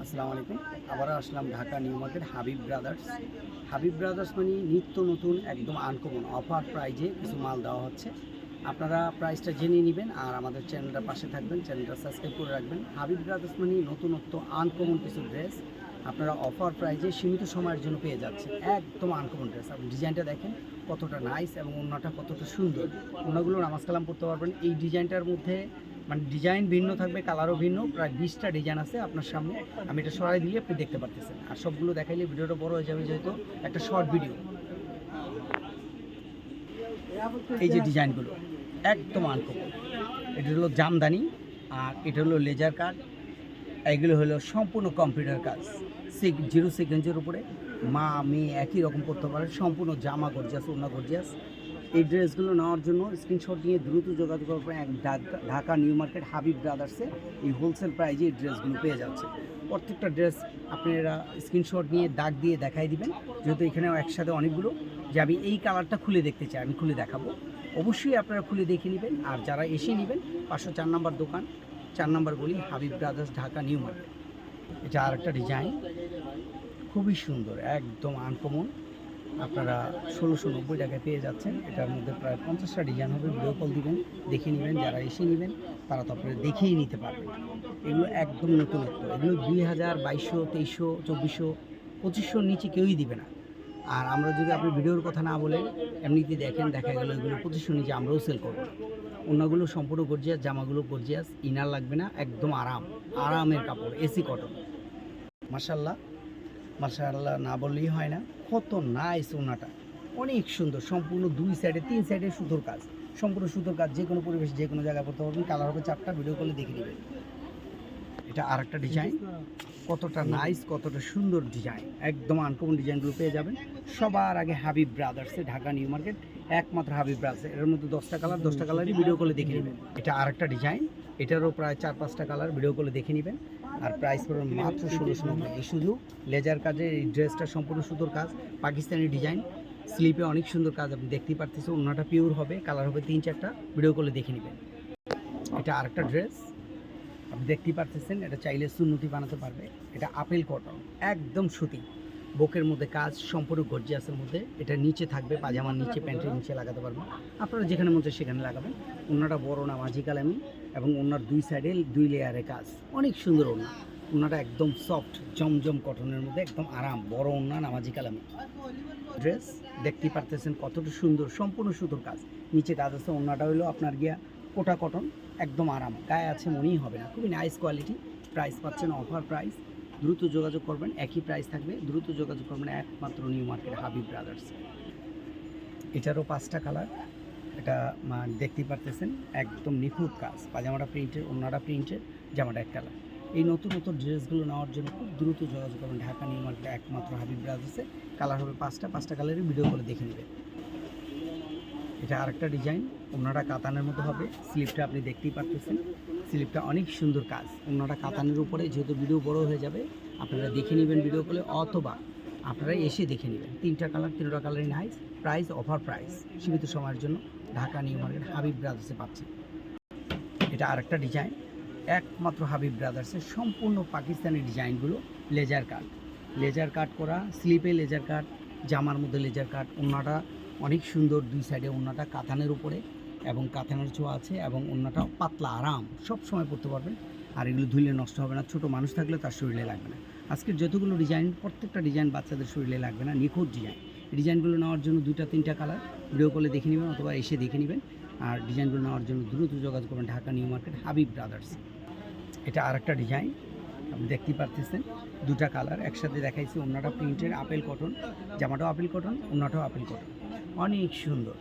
আসসালামু আলাইকুম। আবারও আসলাম Dhaka New Market Habib Brothers. Habib Brothers মানে নিত্য নতুন একদম আনকমন অফার প্রাইজে কিছু মাল দেওয়া হচ্ছে। আপনারা প্রাইসটা জেনে নেবেন আর আমাদের চ্যানেলটার পাশে থাকবেন, চ্যানেলটা সাবস্ক্রাইব করে রাখবেন। হাবিব ব্রাদার্স মানে নতুনত্ব আনকমন কিছু ড্রেস আপনারা অফার প্রাইজে সীমিত সময়ের জন্য পেয়ে যাচ্ছেন। একদম আনকমন ড্রেস। আপনি ডিজাইনটা দেখেন কতটা নাইস এবং ওড়নাটা কতটা সুন্দর। ওড়নাগুলো নামাজ কালাম করতে পারবেন। এই ডিজাইনটার মধ্যে মানে ডিজাইন ভিন্ন থাকবে, কালারও ভিন্ন, প্রায় 20টা ডিজাইন আছে আপনার সামনে। আমি এটা সরাই দিলে আপনি দেখতে পারতেছেন, আর সবগুলো দেখাইলে ভিডিওটা বড় হয়ে যাবে, যেহেতু একটা শর্ট ভিডিও। এই যে ডিজাইনগুলো একদম আনকমন। এটা হলো জামদানি আর এটা হলো লেজার কাট। এইগুলো হলো সম্পূর্ণ কম্পিউটার কাজ, 0 সিকোয়েন্সের উপরে মা মেয়ে একই রকম করতে পারে। সম্পূর্ণ জামা গর্জিয়াস, ওড়না গর্জিয়াস। এই ড্রেসগুলো নেওয়ার জন্য স্ক্রিনশট নিয়ে দ্রুত যোগাযোগ করবেন। ঢাকা নিউ মার্কেট হাবিব ব্রাদার্সে এই হোলসেল প্রাইজে এই ড্রেসগুলো পেয়ে যাচ্ছে। প্রত্যেকটা ড্রেস আপনারা স্ক্রিনশট নিয়ে দাগ দিয়ে দেখাই দিবেন, যেহেতু এখানেও একসাথে অনেকগুলো। যে আমি এই কালারটা খুলে দেখতে চাই, আমি খুলে দেখাবো। অবশ্যই আপনারা খুলে দেখে নেবেন, আর যারা এসে নেবেন 504 নম্বর দোকান, 4 নম্বর গলি, Habib brothers, Dhaka New market. এটা আর একটা ডিজাইন, খুবই সুন্দর, একদম আনকমন। আপনারা 1690 টাকায় পেয়ে যাচ্ছেন। এটার মধ্যে প্রায় 50টা ডিজাইন হবে। ভিডিও কল দিবেন, দেখে নেবেন। যারা এসে নেবেন তারা তো আপনারা দেখেই নিতে পারবেন। এগুলো একদম নতুনত্ব। এগুলো 2000, 2200, 2300, 2400, 2500 নিচে কেউই দিবে না। আর আমরা যদি আপনি ভিডিওর কথা না বলে এমনিতে দেখেন, দেখা গেল এগুলো 2500 নিচে আমরাও সেল করবো। ওনাগুলো সম্পূর্ণ গর্জিয়াস, জামাগুলো গর্জিয়াস, ইনার লাগবে না, একদম আরামের কাপড়, এসি কটন। মাশাল্লাহ মাশাআল্লাহ না বললেই হয় না, কত নাইস। ওনাটা অনেক সুন্দর, সম্পূর্ণ 2 সাইডে 3 সাইডে সুতোর কাজ, সম্পূর্ণ সুতোর কাজ। যে কোনো পরিবেশ, যে কোনো জায়গায় করতে পারবেন। কালার হবে 4টা, ভিডিও করলে দেখে নেবেন। এটা আর একটা ডিজাইন, কতটা নাইস, কতটা সুন্দর ডিজাইন, একদম আনকমন ডিজাইনগুলো পেয়ে যাবেন সবার আগে হাবিব ব্রাদার্সে, ঢাকা নিউ মার্কেট, একমাত্র হাবিব ব্রাদার্সে। এর মধ্যে 10টা কালার, 10টা কালারই ভিডিও করলে দেখে নেবেন। এটা আর একটা ডিজাইন, এটারও প্রায় 4-5টা কালার, ভিডিও করলে দেখে নেবেন। আর প্রাইস পড়বে মাত্র 1690। এই শুধু লেজার কাজের এই ড্রেসটা সম্পূর্ণ সুতোর কাজ, পাকিস্তানি ডিজাইন, স্লিপে অনেক সুন্দর কাজ, আপনি দেখতেই পারতেছেন। ওড়নাটা পিওর হবে, কালার হবে 3-4টা, ভিডিও করলে দেখে নেবেন। এটা আরেকটা ড্রেস, আপনি দেখতেই পারতেছেন। এটা চাইলে সুন্নতি বানাতে পারবে। এটা আপেল কটন, একদম সুতি, বুকের মধ্যে কাজ, সম্পূর্ণ গর্জিয়াসের মধ্যে। এটা নিচে থাকবে, পাজামার নিচে, প্যান্টের নিচে লাগাতে পারবেন। আপনারা যেখানে মন চায় সেখানে লাগাবেন। ওড়নাটা বড় না, মাঝি কালামি, এবং ওড়নার 2 সাইডে 2 লেয়ারে কাজ, অনেক সুন্দর ওড়না। ওড়নাটা একদম সফট জমজম কটনের মধ্যে, একদম আরাম, বড় ওড়না, নামাজি কালামি ড্রেস। দেখতেই পারতেছেন কতটা সুন্দর, সম্পূর্ণ সুতোর কাজ, নিচে কাজ আছে। ওড়নাটা হলো আপনার গিয়া কোটা কটন, একদম আরাম, গায়ে আছে মনেই হবে না, খুবই নাইস কোয়ালিটি। প্রাইস পাচ্ছেন অফার প্রাইস, দ্রুত যোগাযোগ করবেন। একই প্রাইস থাকবে, দ্রুত যোগাযোগ করবেন একমাত্র নিউ মার্কেট হাবিব ব্রাদার্স। এটারও 5টা কালার। এটা দেখতেই পারতেছেন, একদম নিখুঁত কাজ, পাজামাটা প্রিন্টের, ওড়নাটা প্রিন্টের, জামাটা এক কালার। এই নতুন নতুন ড্রেসগুলো নেওয়ার জন্য খুব দ্রুত যোগাযোগ করবেন ঢাকা নিউ মার্কেট, একমাত্র হাবিব ব্রাদার্সে। কালার হবে 5টা কালারের, ভিডিও করে দেখে নেবেন। এটা আরেকটা ডিজাইন, ওড়নাটা কাতানের মতো হবে, স্লিপটা আপনি দেখতেই পারতেছেন, স্লিপটা অনেক সুন্দর কাজ। ওড়নাটা কাতানের উপরে, যেহেতু ভিডিও বড় হয়ে যাবে, আপনারা দেখে নেবেন ভিডিও কলে, অথবা আপনারা এসে দেখে নেবেন। 3টা কালার, 3টা কালারই নাইস। প্রাইস অফার প্রাইস, সীমিত সময়ের জন্য ঢাকা নিউ মার্কেট হাবিব ব্রাদার্সে পাচ্ছেন। এটা আরেকটা ডিজাইন, একমাত্র হাবিব ব্রাদার্সের, সম্পূর্ণ পাকিস্তানি ডিজাইনগুলো, লেজার কাট করা, স্লিপে লেজার কাট, জামার মধ্যে লেজার কাট। ওড়নাটা অনেক সুন্দর, 2 সাইডে ওড়নাটা কাতানের উপরে, এবং কাতানের ছোঁয়া আছে, এবং ওড়নাটা পাতলা, আরাম, সব সময় পরতে পারবেন। আর এগুলো ধুলে নষ্ট হবে না, ছোটো মানুষ থাকলে তার শরীরে লাগবে না। আজকের যতগুলো ডিজাইন, প্রত্যেকটা ডিজাইন বাচ্চাদের শরীরে লাগবে না, নিখুঁত ডিজাইন। ডিজাইনগুলো নেওয়ার জন্য 2-3টা কালার, ভিডিও করলে দেখে নেবেন, অথবা এসে দেখে নেবেন। আর ডিজাইনগুলো নেওয়ার জন্য দ্রুত যোগাযোগ করবেন Dhaka New Market Habib brothers. এটা আরেকটা ডিজাইন, আপনি দেখতেই পারতেছেন, 2টা কালার একসাথে দেখাইছি। ওড়নাটা প্রিন্টের, আপেল কটন, জামাটাও আপেল কটন, ওড়নাটাও আপেল কটন, অনেক সুন্দর,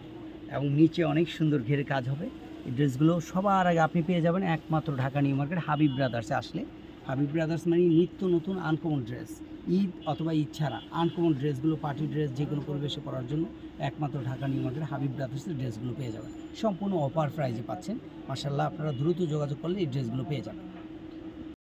এবং নিচে অনেক সুন্দর ঘেরে কাজ হবে। এই ড্রেসগুলো সবার আগে আপনি পেয়ে যাবেন একমাত্র ঢাকা নিউ মার্কেট হাবিব ব্রাদার্সে আসলে। হাবিব ব্রাদার্স মানে নিত্য নতুন আনকমন ড্রেস, ঈদ অথবা ঈদ ছাড়া আনকমন ড্রেসগুলো, পার্টি ড্রেস, যে কোনো পরিবেশে পরার জন্য একমাত্র ঢাকা নিউ মার্কেট হাবিব ব্রাদার্সের ড্রেসগুলো পেয়ে যাবেন। সম্পূর্ণ অফার প্রাইজে পাচ্ছেন। মাশাআল্লাহ, আপনারা দ্রুত যোগাযোগ করলে এই ড্রেসগুলো পেয়ে যাবেন।